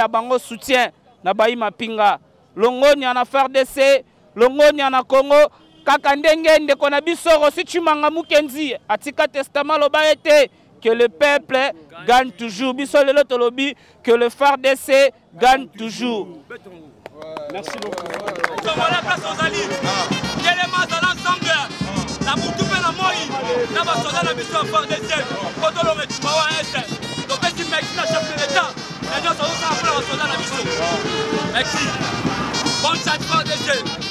ya bango soutien na bayi mapinga longonya na FARDC longonya na Congo kaka ndenge ndeko na biso Rossi Tshimanga Mukenzi atika testament loba ete que le peuple gagne toujours biso lelo tolobi que le FARDC gagne toujours. Merci beaucoup. La place aux alliés. Quel est ma dans l'ensemble? La boutou pe na moi. Na ba soda na biso FARDC. Koto lo metu ba ese. Donc petit mec na chef de l'état. Et nous sommes en train de soda na biso. Merci. Bonne chance FARDC.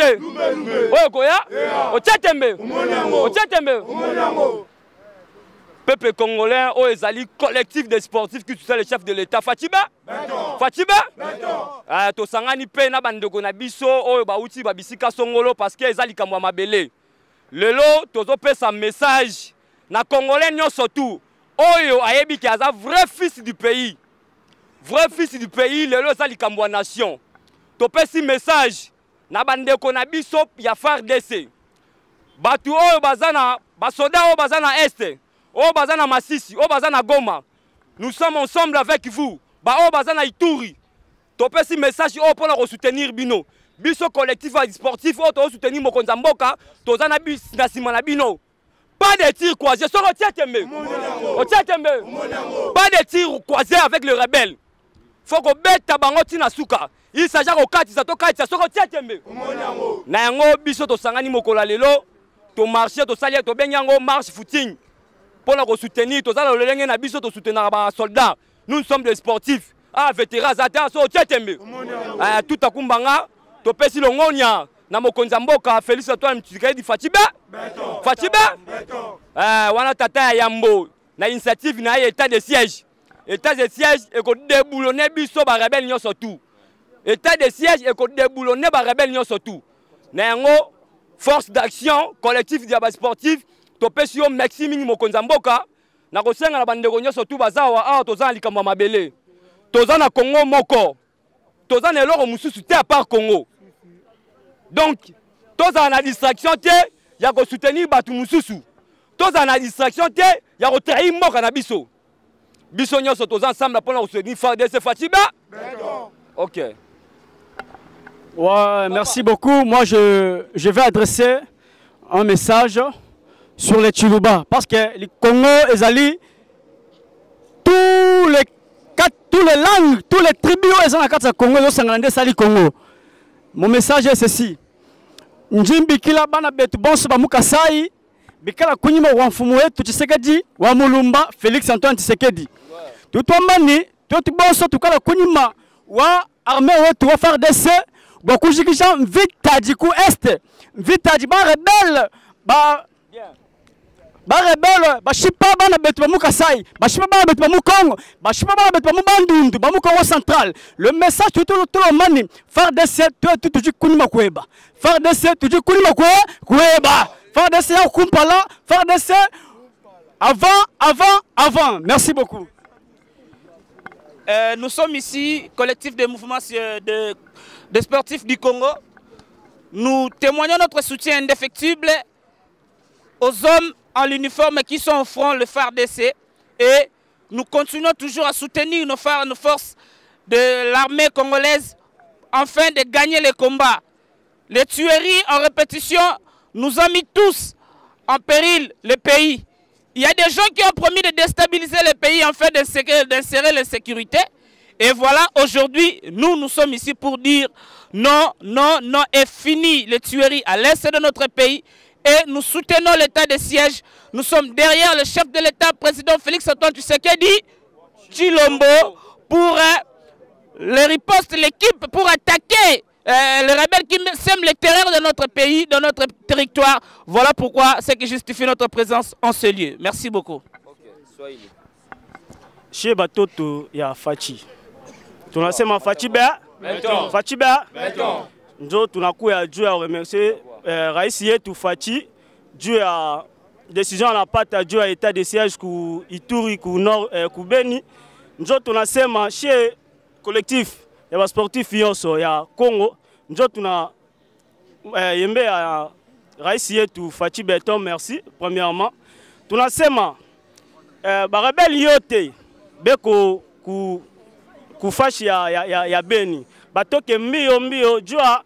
te oyo koya otia tembe otia tembe peuple congolais oyo ezali collectif des sportifs qui soutient le chef de l'État Fatiba tosangani mpe na bandeko na biso oyo bauti babisika songolo parce que eza likambo ya mabele lelo tozopesa message na congolais nyonso tu oyo ayebi ke aza vrai fils du pays lelo eza likambo ya nation topesi message na bandeko na biso ya FARDC batu oyo bazana basoda oyo bazana este oyo bazana Masisi oyo bazana Goma nous sommes ensemble avec vous ba oyo bazana Ituri topesi message oyo pona ko soutenir bino biso collectif sportif oyo to soutenir mokonza mboka tozana bis na sima na bino pas de tir croisé soko tietembe pas de tir croisé avec le rebelle faut ko beta bango tina suka il s'agit ko katisa to katisa soko tietembe na yango biso to sangani mokola lelo to marcher to salia to benyango marche footing pour la soutenir to zala lolenge na biso to soutenir ba soldats nous sommes des sportifs vétérans zata so tietembe tout akumbanga to pesi longonya na mokonza mboka Félix Antoine Tshisekedi Fatiba wana tata ya Yambo na initiative na état de siège et ko déboulonner biso ba rebelle nyonso tout état de siège et ko déboulonner ba rebelle nyonso tout na yango force d'action collectif dia ba sportif to pesi yo maximum mokonza mboka na kosenga na bandeko nyonso tout bazawa tozana likambo mabele tozana Congo moko tozana eloko mususu te à part Congo. Donc, tous en a distraction, il y a soutenir Batu Moussousou. Tous en a distraction, il y a trahir mort en abisso. Bissonios sont tous ensemble pour nous soutenir FARDC Fatiba. Ok. Ouais, merci beaucoup. Moi, je vais adresser un message sur les Chiluba. Parce que le Congo, Ezali, tous les langues, tous les tribus, ils ont la carte Congo, ils ont Sali Congo. Mon message est ceci. Njimbi kila bana betu bonso bamukasai bikala kunyima wa mfumu wetu Tshisekedi wa Mulumba Félix Antoine Tshisekedi. Tutombani tutu bonso tukala kunyima wa armée wetu wa FARDC bakujikisha vitaji ku est vitaji ba rebelle ba rebelle ba shipa bana betu bamukasai ba shipa bana betu bamukongo ba shipa bana betu bamubandundu bamukongo central. Le message tout le mani FARDC tu kunima kweba FARDC tu kunima kweba FARDC ya kumpala FARDC avant. Merci beaucoup. Nous sommes ici collectif des mouvements de sportifs du Congo. Nous témoignons notre soutien indéfectible aux hommes en l'uniforme qui sont au front, le FARDC, et nous continuons toujours à soutenir nos forces de l'armée congolaise afin de gagner les combats. Les tueries en répétition nous ont mis tous en péril le pays. Il y a des gens qui ont promis de déstabiliser le pays afin d'insérer l'insécurité. Et voilà, aujourd'hui, nous sommes ici pour dire non, est fini les tueries à l'est de notre pays. Et nous soutenons l'état de siège. Nous sommes derrière le chef de l'État, président Félix Antoine Tshisekedi Tshilombo, pour les ripostes, l'équipe, pour attaquer les rebelles qui sèment les terreurs de notre pays, de notre territoire. Voilà pourquoi c'est qui justifie notre présence en ce lieu. Merci beaucoup. Chez Batoto, il y a Fachi. Tu as dit Fachiba. Fachiba. Nous avons Dieu à remercier. Raïs Yetou Fachi, Dieu a décision à la patte à Dieu à état de siège ku Ituri ku Nord ku Beni. Nous avons chez collectif il y a sportif yonso ya Congo. Nous avons yembe à Raïs Yetou Fachi Beton, merci premièrement. Nous avons rebelle yote beko ku fachi ya Beni. Batoke mbio Dieu a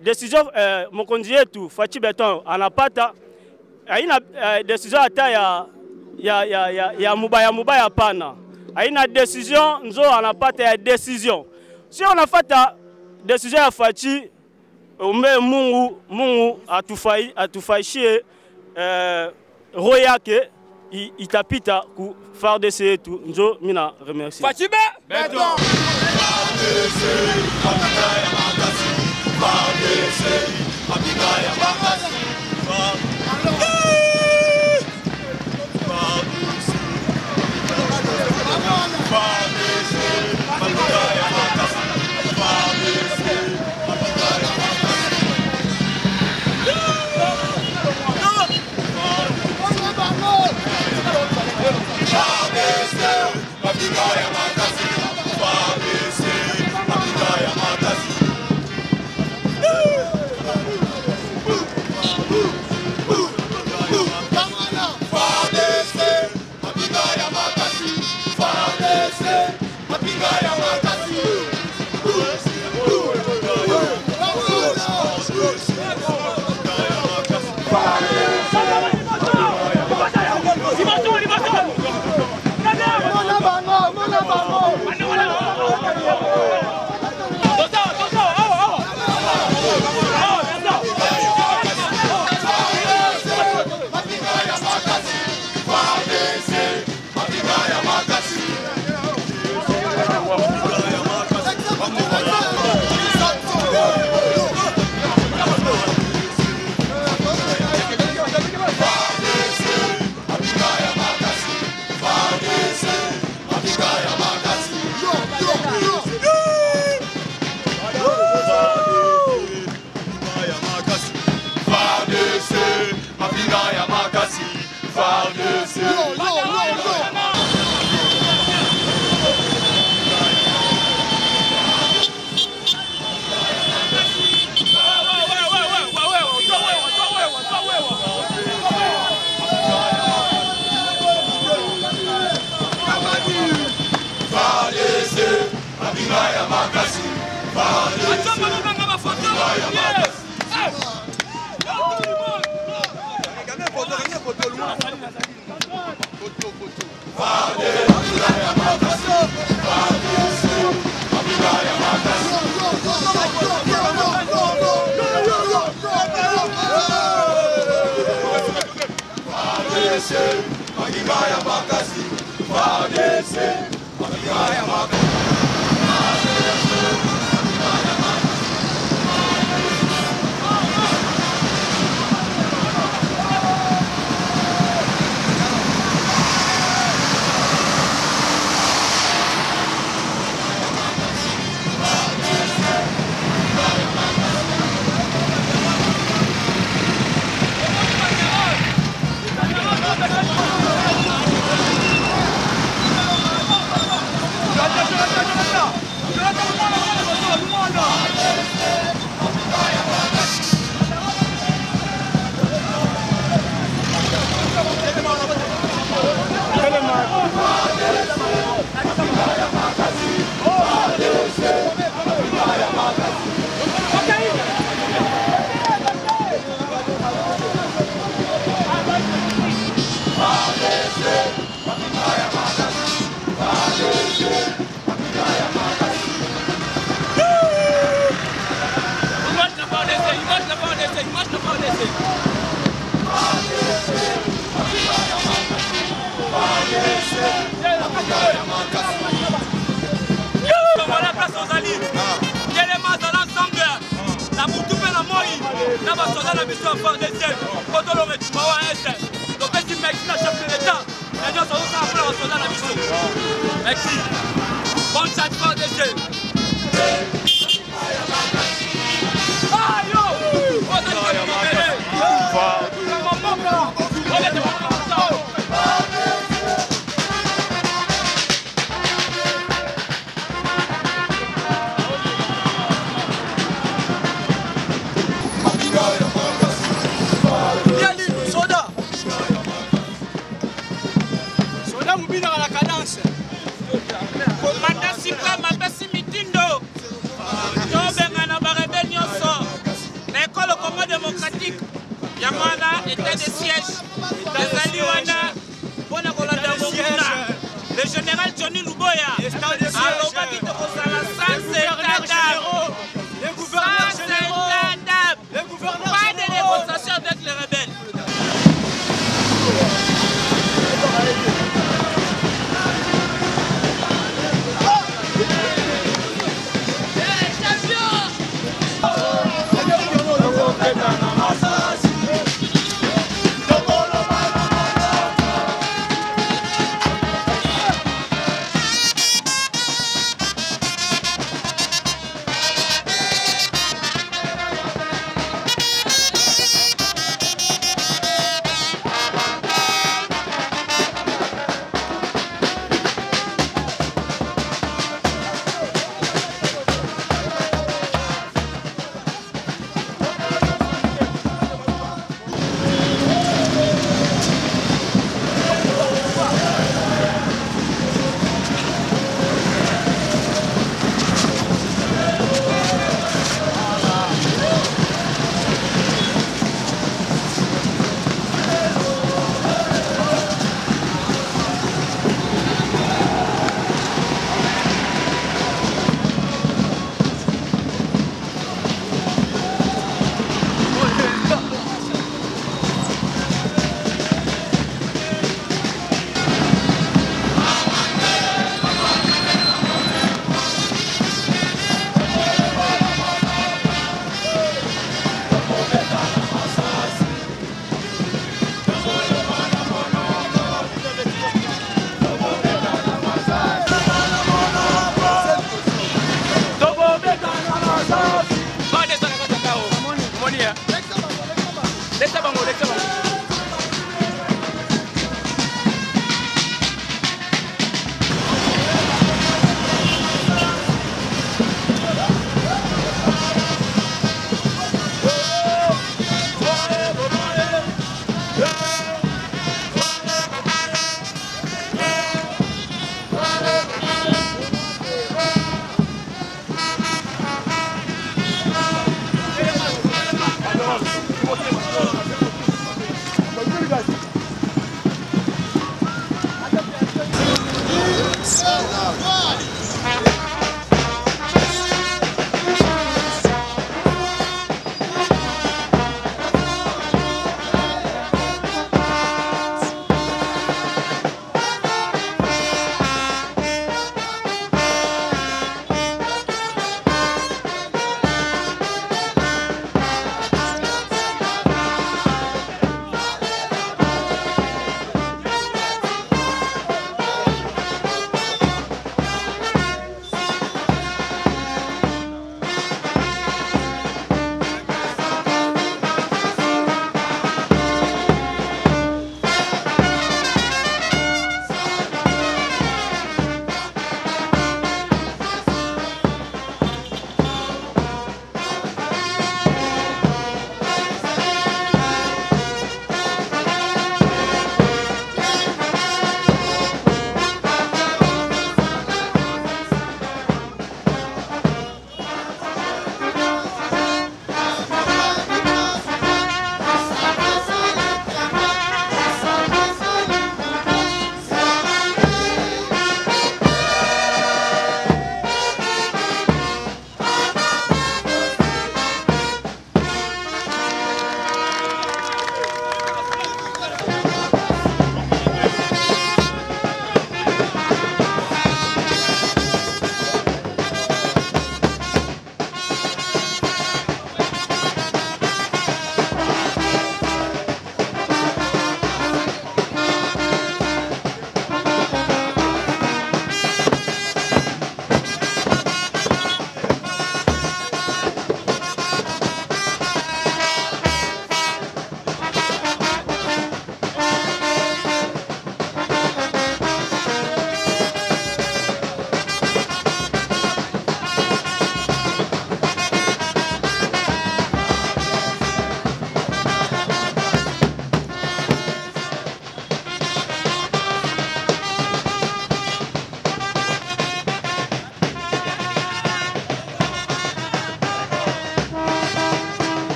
décision mokonzi yetu Fachi Beton anapata haina décision hata ya mubaya pana haina décision nzo anapata ya décision si on afata décision ya Fachi umbe Mungu atufaishie roho yake itapita ku FARDC yetu nzo mina remercier Fachi Beton FARDC Merci. Bonne chance, FARDC. Le général Johnny Luboya, les gouverneurs généraux, pas de négociation avec les rebelles. Champion!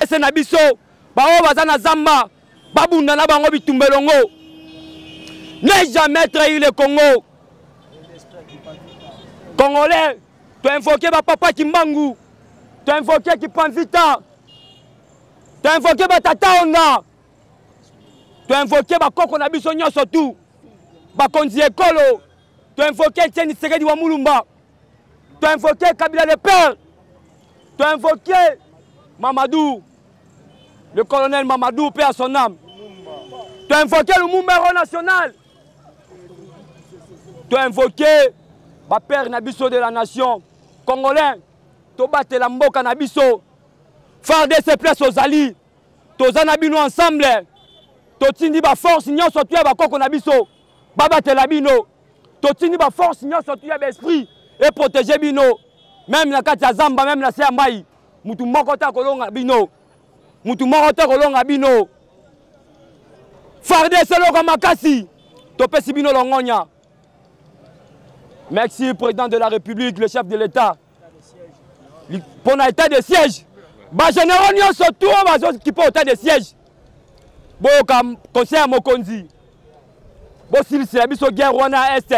FARDC na biso bao baza na zamba babunda na bango bitumbelongo. Ne jamais trahir le Congo. Congolais, tu as invoqué papa Kimbangu, tu as invoqué Kipanvita, tu as invoqué Tata Onda, tu as invoqué Koko Nabiso Nyonso tout, Bakonzi Ekolo, tu as invoqué Etienne Tshisekedi wa Mulumba, tu as invoqué Kabila le Père, tu as invoqué Mamadou, le colonel Mamadou, paix à son âme. Tu as invoqué le Moumero national. Tu as invoqué le père Nabiso de la nation. Congolais, tu as battu la mboka Nabiso. FARDC place aux alliés. Tu as nabino ensemble. Tu as tindi ba force, nyon sotu ya bakoko Nabiso. Babate la bino. Tu as tindi ba force, nyon sotu ya esprit. Et protéger bino. Même la kati ya Zamba, même la Sea Mai. Mutu mokota kolonga bino. Mutu mokota kolonga bino. FARDC loko makasi. Tu pesi bino longonya. Merci, président de la République, le chef de l'État. Pour l'état de siège. Les généraux surtout qui pour l'état de siège. Bon, comme conseiller Mokonzi. Bon, s'il s'est mis sur guerre Rwanda Est.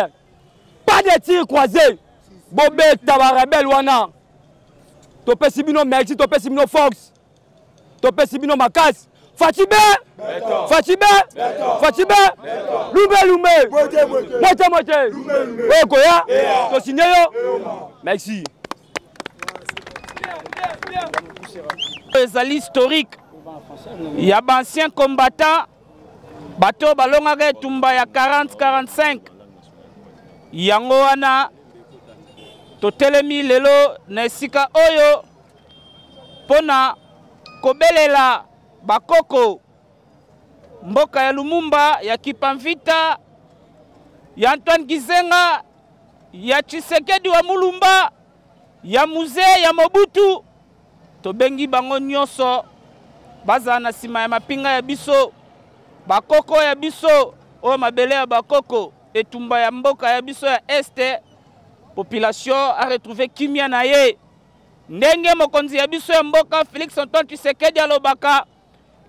Pas de tirs croisés. Bon, Taba rebelle Rwanda. Topé Sibino merci, Topé Sibino Fox. Topé Sibino Makas. Fatibé, Fatibé, Fatibé, Loubé, Moté, Okoya, Tosineyo. Merci. Les historiques, il y a d'anciens combattants, bateau balongare tumba ya 40-45. Yango wana totelemi lelo na esika oyo pona kobelela bakoko mboka ya Lumumba ya Kipanvita ya Antoine Gizenga ya Tshisekedi wa Mulumba ya Musée ya Mobutu tobengi bango nyonso baza na sima ya mapinga ya biso bakoko ya biso o mabele ya bakoko etumba ya mboka ya biso ya Este population a retrouvé kimia na ye ndenge mokonzi ya biso ya mboka Félix Antoine Tshisekedi alobaka.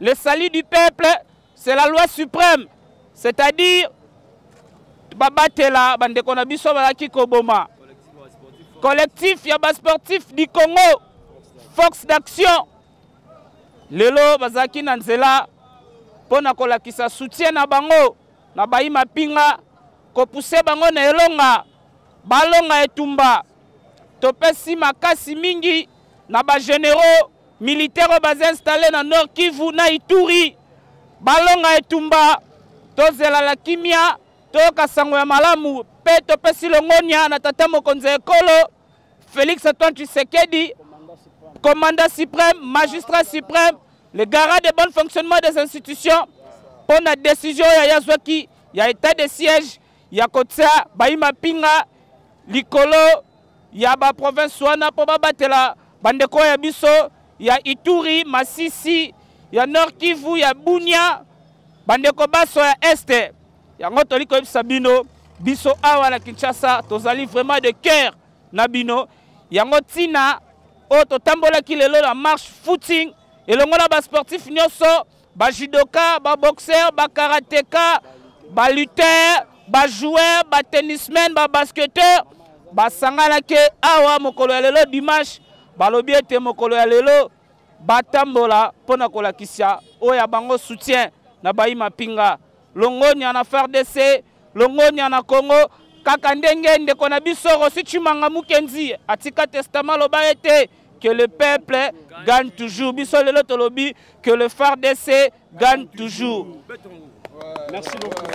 Le salut du peuple, c'est la loi suprême. C'est-à-dire, Babatela, Bandekona Biso Balaki Koboma. Collectif Yaba Sportif du Congo. Force d'action. Lelo Bazaki Nanzela. Pona Kolakisa soutien na bango. Na Baima Pinga. Ko pousse bango na elonga. Balonga etumba. Topesi makasi mingi. Na ba généraux. Militaires bas installés dans Nord Kivu na Ituri. Balonga etumba. Tozela la kimia. Toka sango ya malamu. Peto pesi longonia na tata mokonzi ekolo. Félix Antoine Tshisekedi. Commandant suprême, magistrat suprême. Le garant de bon fonctionnement des institutions. Pour la décision ya Yazwaki. Ya état de siège. Ya Kotsa. Baima Pinga. Likolo. Ya ba province wana. Po babatela. Bandeko ya biso. Il y a Ituri, Masisi, il y a Nord Kivu, il y a Bunia, Bandeko Basso, il y a Este. Il y a Ngotoliko Sabino, Biso Awa la Kinshasa, tozali vraiment de cœur, Nabino. Il y a Ngotina, Totambola qui est la marche footing, et le monde bas sportif nyoso, ba judoka, ba boxeur, ba karatéka, ba lutteur, ba joueur, ba tennisman, ba basketteur, ba sangala ke Awa mokolo ya lelo dimanche. Balobi ete mokolo ya lelo batambola pona kolakisia oya bango soutien na Baima Pinga longonya na FARDC longonya na Congo kaka ndenge ndeko na biso Rossi Chimanga Mukenzi atika testament loba ete que le peuple gagne toujours biso lelo tolobi que le FARDC gagne toujours. Merci beaucoup.